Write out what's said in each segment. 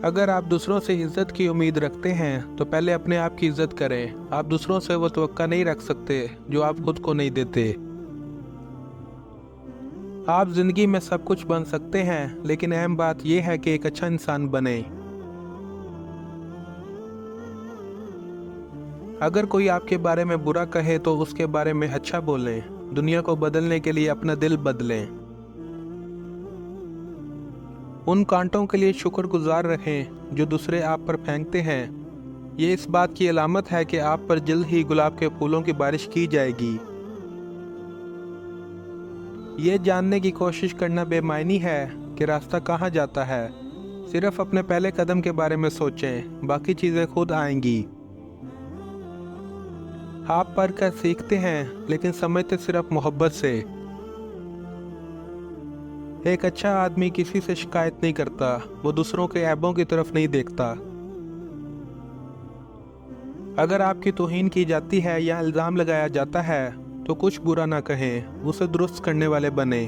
अगर आप दूसरों से इज्जत की उम्मीद रखते हैं तो पहले अपने आप की इज्जत करें। आप दूसरों से वो तवक्का नहीं रख सकते जो आप खुद को नहीं देते। आप जिंदगी में सब कुछ बन सकते हैं, लेकिन अहम बात यह है कि एक अच्छा इंसान बने। अगर कोई आपके बारे में बुरा कहे तो उसके बारे में अच्छा बोलें। दुनिया को बदलने के लिए अपना दिल बदलें। उन कांटों के लिए शुक्रगुजार रहें जो दूसरे आप पर फेंकते हैं। ये इस बात की अलामत है कि आप पर जल्द ही गुलाब के फूलों की बारिश की जाएगी। ये जानने की कोशिश करना बेमायनी है कि रास्ता कहाँ जाता है। सिर्फ अपने पहले कदम के बारे में सोचें, बाकी चीज़ें खुद आएंगी। आप पढ़कर सीखते हैं, लेकिन समझते सिर्फ मोहब्बत से। एक अच्छा आदमी किसी से शिकायत नहीं करता, वो दूसरों के ऐबों की तरफ नहीं देखता। अगर आपकी तौहीन की जाती है या इल्ज़ाम लगाया जाता है तो कुछ बुरा ना कहें, उसे दुरुस्त करने वाले बने।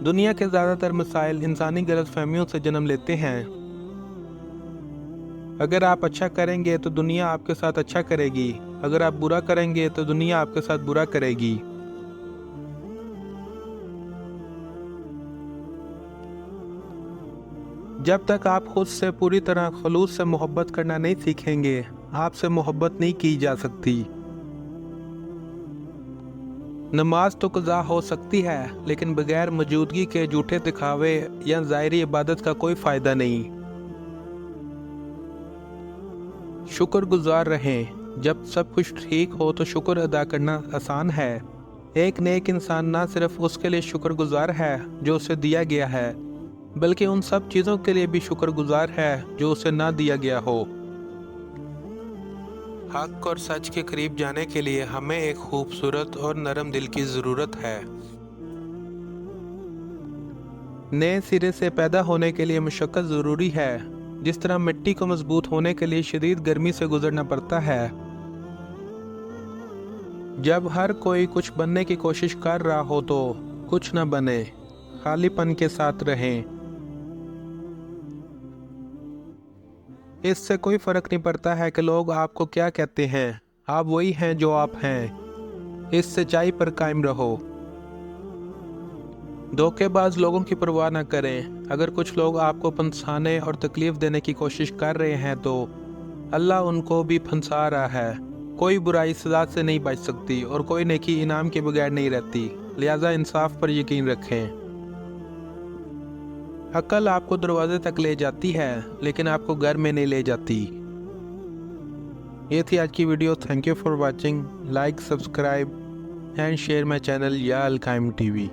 दुनिया के ज़्यादातर मसाइल इंसानी गलतफहमियों से जन्म लेते हैं। अगर आप अच्छा करेंगे तो दुनिया आपके साथ अच्छा करेगी, अगर आप बुरा करेंगे तो दुनिया आपके साथ बुरा करेगी। जब तक आप खुद से पूरी तरह खलूस से मोहब्बत करना नहीं सीखेंगे, आपसे मोहब्बत नहीं की जा सकती। नमाज तो कज़ा हो सकती है, लेकिन बगैर मौजूदगी के झूठे दिखावे या ज़ाहिरी इबादत का कोई फ़ायदा नहीं। शुक्रगुजार रहें। जब सब कुछ ठीक हो तो शुक्र अदा करना आसान है। एक नेक इंसान ना सिर्फ उसके लिए शुक्रगुजार है जो उसे दिया गया है, बल्कि उन सब चीज़ों के लिए भी शुक्रगुजार है जो उसे ना दिया गया हो। हक और सच के करीब जाने के लिए हमें एक खूबसूरत और नरम दिल की ज़रूरत है। नए सिरे से पैदा होने के लिए मशक्क़त ज़रूरी है। जिस तरह मिट्टी को मजबूत होने के लिए शदीद गर्मी से गुजरना पड़ता है। जब हर कोई कुछ बनने की कोशिश कर रहा हो तो कुछ न बने, खालीपन के साथ रहें। इससे कोई फर्क नहीं पड़ता है कि लोग आपको क्या कहते हैं, आप वही हैं जो आप हैं। इस सच्चाई पर कायम रहो। धोखेबाज लोगों की परवाह न करें। अगर कुछ लोग आपको फंसाने और तकलीफ देने की कोशिश कर रहे हैं तो अल्लाह उनको भी फंसा रहा है। कोई बुराई सजा से नहीं बच सकती और कोई नेकी इनाम के बगैर नहीं रहती, लिहाजा इंसाफ पर यकीन रखें। अक्ल आपको दरवाजे तक ले जाती है, लेकिन आपको घर में नहीं ले जाती। ये थी आज की video. Thank you for watching. Like, subscribe and share my channel या अल कायम टीवी।